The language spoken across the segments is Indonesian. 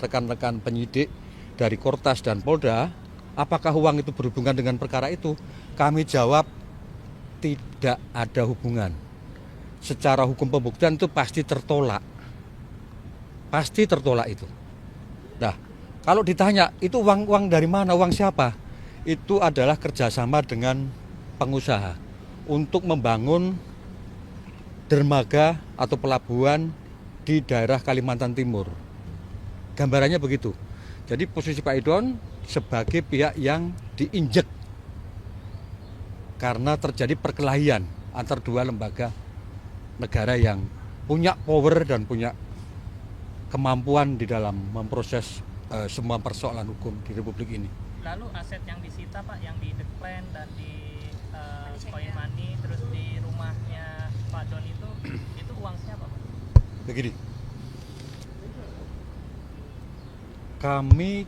rekan-rekan penyidik dari Kortas dan Polda, apakah uang itu berhubungan dengan perkara itu? Kami jawab tidak ada hubungan. Secara hukum pembuktian itu pasti tertolak. Pasti tertolak itu. Nah, kalau ditanya itu uang dari mana, uang siapa? Itu adalah kerjasama dengan pengusaha untuk membangun dermaga atau pelabuhan di daerah Kalimantan Timur. Gambarannya begitu. Jadi posisi Pak Idon sebagai pihak yang diinjek karena terjadi perkelahian antar dua lembaga negara yang punya power dan punya kemampuan di dalam memproses semua persoalan hukum di Republik ini. Lalu aset yang disita Pak, yang di The Clan dan di Coin Money, terus di rumahnya Pak Don itu uang siapa Pak? Begini, kami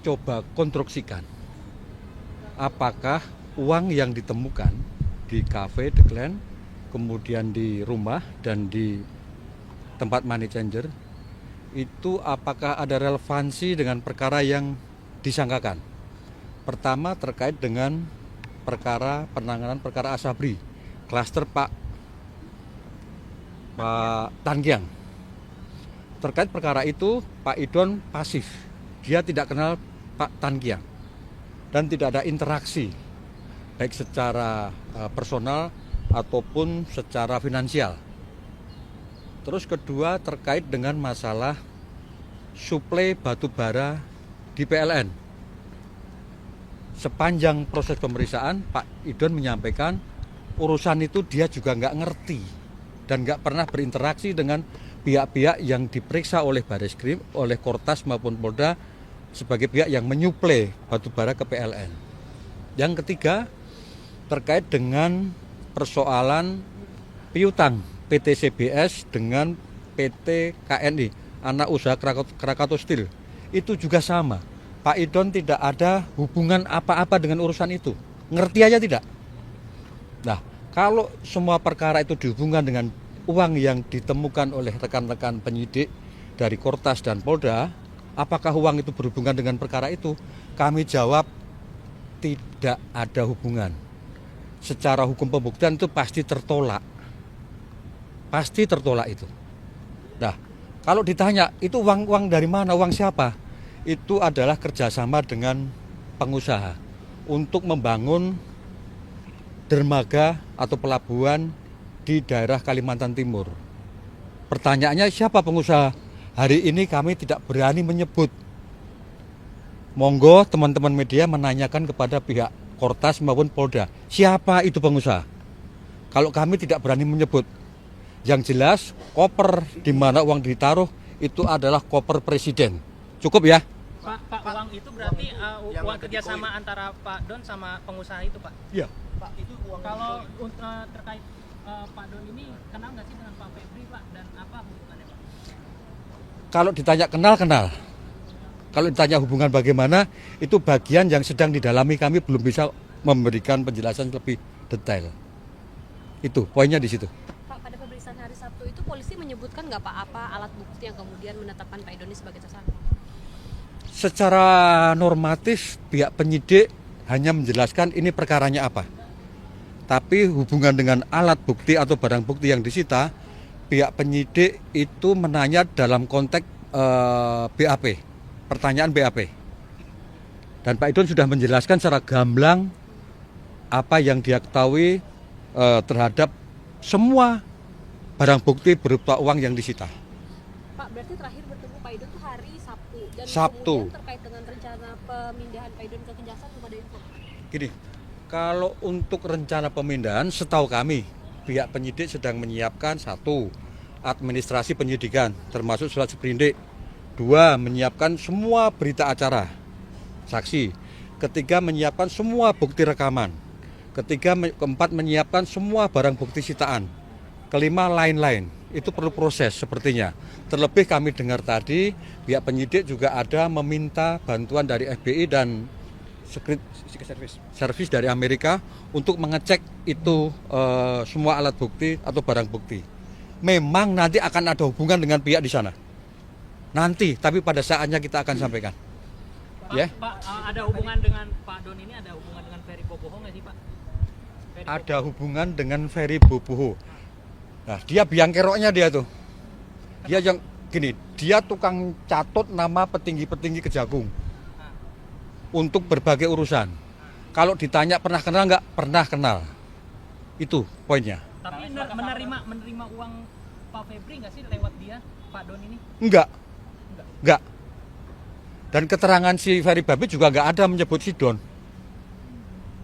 coba konstruksikan apakah uang yang ditemukan di kafe The Clan, kemudian di rumah dan di tempat money changer itu apakah ada relevansi dengan perkara yang disangkakan. Pertama terkait dengan penanganan perkara Asabri, klaster Pak Tangiang. Terkait perkara itu Pak Idon pasif, dia tidak kenal Pak Tangiang dan tidak ada interaksi baik secara personal ataupun secara finansial. Terus kedua terkait dengan masalah suplai batu bara di PLN. Sepanjang proses pemeriksaan Pak Idon menyampaikan urusan itu dia juga nggak ngerti dan nggak pernah berinteraksi dengan pihak-pihak yang diperiksa oleh Bareskrim, oleh Kortas maupun Polda sebagai pihak yang menyuplai batu bara ke PLN. Yang ketiga terkait dengan persoalan piutang PT CBS dengan PT KNI, anak usaha Krakatau Steel. Itu juga sama. Pak Idon tidak ada hubungan apa-apa dengan urusan itu. Ngerti aja tidak? Nah, kalau semua perkara itu dihubungkan dengan uang yang ditemukan oleh rekan-rekan penyidik dari Kortas dan Polda, apakah uang itu berhubungan dengan perkara itu? Kami jawab tidak ada hubungan. Secara hukum pembuktian itu pasti tertolak. Pasti tertolak itu. Nah, kalau ditanya itu uang dari mana, uang siapa? Itu adalah kerjasama dengan pengusaha untuk membangun dermaga atau pelabuhan di daerah Kalimantan Timur. Pertanyaannya siapa pengusaha? Hari ini kami tidak berani menyebut. Monggo teman-teman media menanyakan kepada pihak Kortas maupun Polda, siapa itu pengusaha? Kalau kami tidak berani menyebut. Yang jelas koper di mana uang ditaruh itu adalah koper presiden. Cukup ya? Pak, uang itu berarti uang kerjasama antara Pak Don sama pengusaha itu Pak? Iya. Pak, itu uang kalau terkait Pak Don ini kenal nggak sih dengan Pak Febri Pak, dan apa hubungannya Pak? Kalau ditanya kenal. Kalau ditanya hubungan bagaimana, itu bagian yang sedang didalami, kami belum bisa memberikan penjelasan lebih detail. Itu poinnya di situ. Pak, pada pemeriksaan hari Sabtu itu polisi menyebutkan nggak Pak apa alat bukti yang kemudian menetapkan Pak Idon sebagai tersangka? Secara normatif pihak penyidik hanya menjelaskan ini perkaranya apa. Tapi hubungan dengan alat bukti atau barang bukti yang disita, pihak penyidik itu menanya dalam konteks BAP, pertanyaan BAP. Dan Pak Idon sudah menjelaskan secara gamblang apa yang dia ketahui terhadap semua barang bukti berupa uang yang disita. Pak, berarti terakhir bertemu Pak Idon itu hari Sabtu. Dan Sabtu. Kemudian terkait dengan rencana pemindahan Pak Idon ke Kejaksaan belum ada info? Gini, kalau untuk rencana pemindahan, setahu kami pihak penyidik sedang menyiapkan 1. Administrasi penyidikan, termasuk surat seprindik. 2. Menyiapkan semua berita acara, saksi. 3. Menyiapkan semua bukti rekaman. 4. Menyiapkan semua barang bukti sitaan. 5. Lain-lain. Itu perlu proses sepertinya. Terlebih kami dengar tadi pihak penyidik juga ada meminta bantuan dari FBI dan Secret Service dari Amerika untuk mengecek itu semua alat bukti atau barang bukti. Memang nanti akan ada hubungan dengan pihak di sana. Nanti, tapi pada saatnya kita akan sampaikan. Pak, Ya. Pak, ada hubungan dengan Pak Don ini, ada hubungan dengan Ferry Boboho nggak sih Pak? Ferry Ada hubungan dengan Ferry Boboho. Nah, dia biang keroknya dia tuh. Dia yang gini, dia tukang catot nama petinggi-petinggi Kejagung Nah, untuk berbagai urusan. Kalau ditanya pernah kenal nggak? Pernah kenal. Itu poinnya. tapi menerima uang Pak Febri nggak sih lewat dia, Pak Don ini? Enggak. Dan keterangan si Ferry Babi juga nggak ada menyebut si Don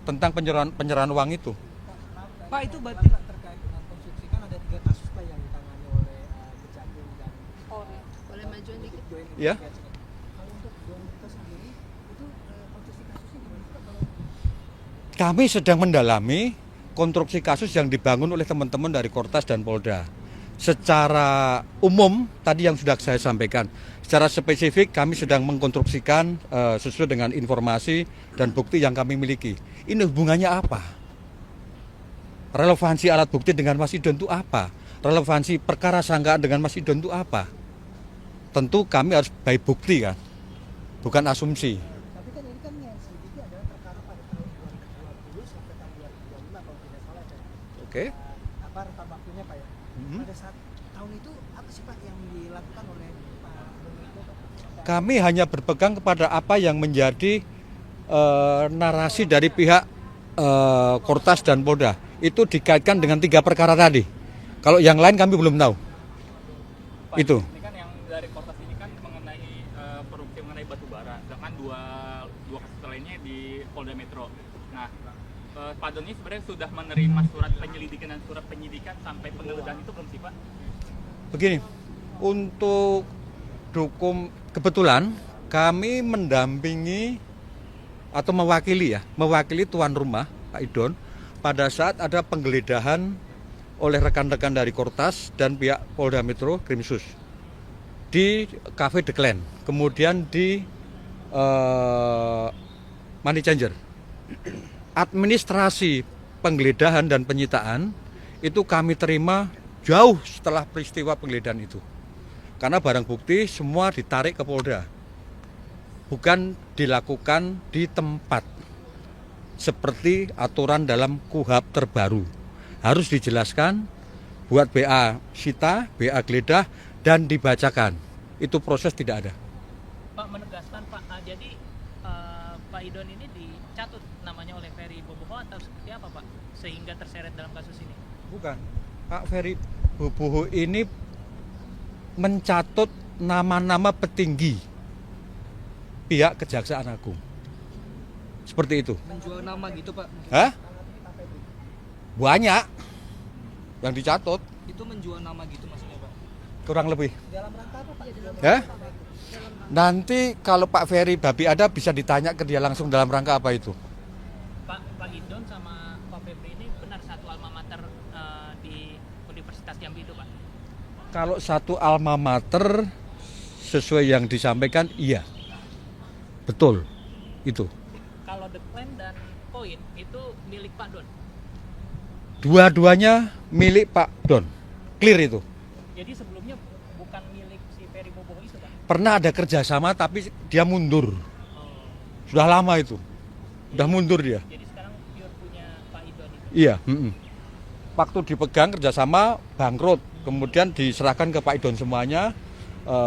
tentang penyerahan uang itu. Pak, itu berarti terkait dengan konstruksi kan ada 3 kasus Pak yang ditangani oleh Kejagung dan Boleh majuan dikit. Join Ya. Kalau untuk Don kita sendiri itu konstruksi kasusnya gimana Pak? Kami sedang mendalami konstruksi kasus yang dibangun oleh teman-teman dari Kortas dan Polda. Secara umum tadi yang sudah saya sampaikan, secara spesifik kami sedang mengkonstruksikan sesuai dengan informasi dan bukti yang kami miliki. Ini hubungannya apa? Relevansi alat bukti dengan Mas Idon itu apa? Relevansi perkara sangkaan dengan Mas Idon itu apa? Tentu kami harus by bukti kan, bukan asumsi. Tapi kan ini kan yang selidiki adalah perkara pada tahun 2020 sampai tahun 2025 kalau tidak salah Pak. Oke. Apa rentang waktunya Pak ya? Mhm. Pada saat tahun itu apa sih Pak yang dilakukan oleh Pak Don itu Pak? Kami hanya berpegang kepada apa yang menjadi narasi dari pihak Kortas dan Polda. Itu dikaitkan dengan 3 perkara tadi. Kalau yang lain kami belum tahu. Pak, Itu. ini kan yang dari Kortas ini kan mengenai korupsi mengenai batu bara, sedangkan dua kasus lainnya di Polda Metro. Nah, Pak Don ini sebenarnya sudah menerima surat penyelidikan dan surat penyidikan sampai penggeledahan itu belum sih Pak? Begini, untuk kebetulan kami mendampingi atau mewakili tuan rumah Pak Idon pada saat ada penggeledahan oleh rekan-rekan dari Kortas dan pihak Polda Metro Krimsus di Cafe The Clan, kemudian di Money Changer. Administrasi penggeledahan dan penyitaan itu kami terima jauh setelah peristiwa penggeledahan itu. Karena barang bukti semua ditarik ke Polda. Bukan dilakukan di tempat. Seperti aturan dalam KUHP terbaru. Harus dijelaskan, buat BA sita, BA geledah, dan dibacakan. Itu proses tidak ada. Pak menegaskan Pak, jadi Pak Idon ini dicatut namanya oleh Ferry Boboho atau seperti apa Pak sehingga terseret dalam kasus ini? Bukan. Pak Ferry Boboho ini mencatut nama-nama petinggi pihak Kejaksaan Agung. Seperti itu. Menjual nama gitu Pak. Hah? Banyak yang dicatut, Itu menjual nama gitu maksudnya Pak. kurang lebih. Dalam rangka apa Pak? Ya? Nanti kalau Pak Ferry Babi ada bisa ditanya ke dia langsung dalam rangka apa itu. Pak Idon sama Pak Febri ini benar satu alma mater di Universitas Jambi itu Pak? Kalau satu alma mater sesuai yang disampaikan, iya. Betul. Itu. Kalau The Clan dan Point itu milik Pak Don. Dua-duanya milik Pak Don. Clear itu. Jadi sebelumnya bukan milik si Ferry Boboho itu Pak? Pernah ada kerjasama tapi dia mundur. Sudah lama itu. Sudah mundur dia. Jadi sekarang pure punya Pak Idon itu. Iya. Waktu dipegang kerjasama bangkrut. Kemudian diserahkan ke Pak Idon semuanya.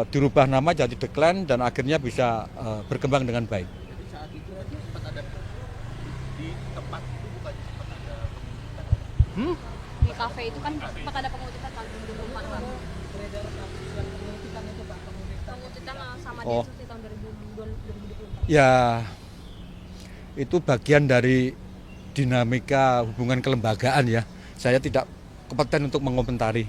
Dirubah nama jadi The Clan dan akhirnya bisa berkembang dengan baik. Jadi saat itu sempat ada di tempat itu bukan sempat ada Di kafe itu kan sempat ada pengutitan tahun 2004 Pak. Pengutitan sama Oh. Densus di tahun 2024. Ya, itu bagian dari dinamika hubungan kelembagaan ya. Saya tidak kompeten untuk mengomentari.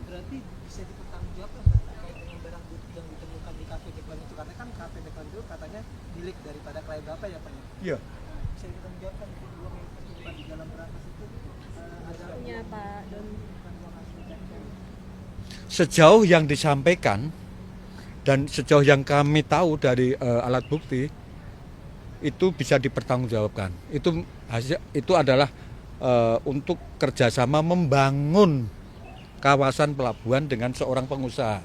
Berarti bisa dipertanggungjawabkan terkait dengan barang bukti yang ditemukan di kafe Deklan itu karena kan kafe Deklan itu katanya milik daripada klien Bapak ya Pak ya. Iya. Bisa dipertanggungjawabkan itu uang yang tersimpan di dalam berangkas itu adalah Punya Pak Don. uang hasil dari Sejauh yang disampaikan dan sejauh yang kami tahu dari alat bukti itu bisa dipertanggungjawabkan. Itu adalah untuk kerjasama membangun kawasan pelabuhan dengan seorang pengusaha.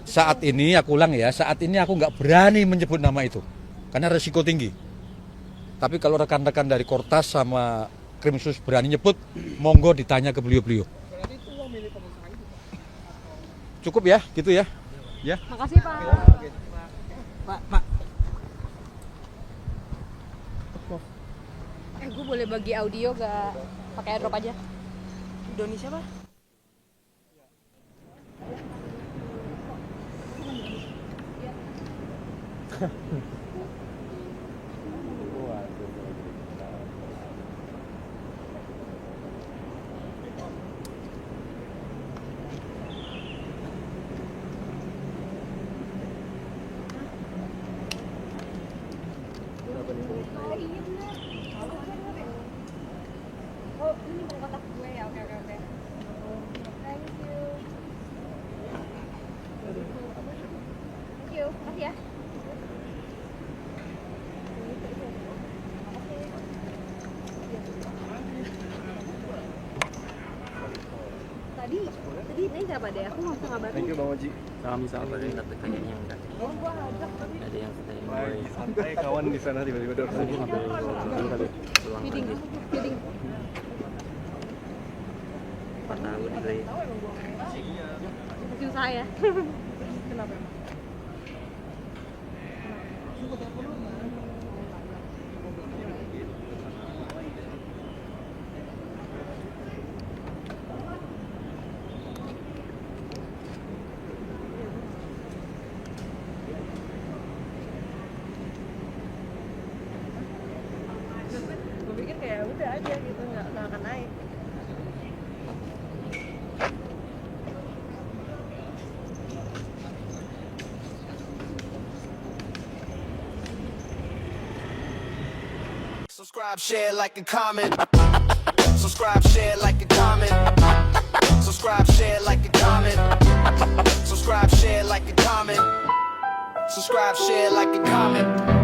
saat ini aku ulang ya, saat ini aku nggak berani menyebut nama itu karena resiko tinggi. Tapi kalau rekan-rekan dari Kortas sama Krimsus berani nyebut, monggo ditanya ke beliau-beliau. Berarti itu uang milik pengusaha itu, Pak? Cukup ya, gitu ya. Ya. Makasih Pak. Pak. Gue boleh bagi audio gak pakai airdrop aja? Indonesia Pak? Oh, ini bukan kotak gue ya. Oke. Thank you. Thank you. Makasih ya. Tadi ini siapa deh? Aku nggak bisa ngabarin. Thank you Bang Oji. Sama-sama tapi kayaknya enggak. Oh, gua ajak tadi. Ada yang stay Baik, santai kawan di sana tiba-tiba ada orang. pulang Meeting. lagi 4 tahun dari Masih usaha ya. Gue pikir kayak udah aja gitu, nggak akan naik. Subscribe, share, like, and comment. Subscribe, share, like, and comment. Subscribe, share, like, and comment. Subscribe, share, like, and comment. Subscribe, share, like, and comment.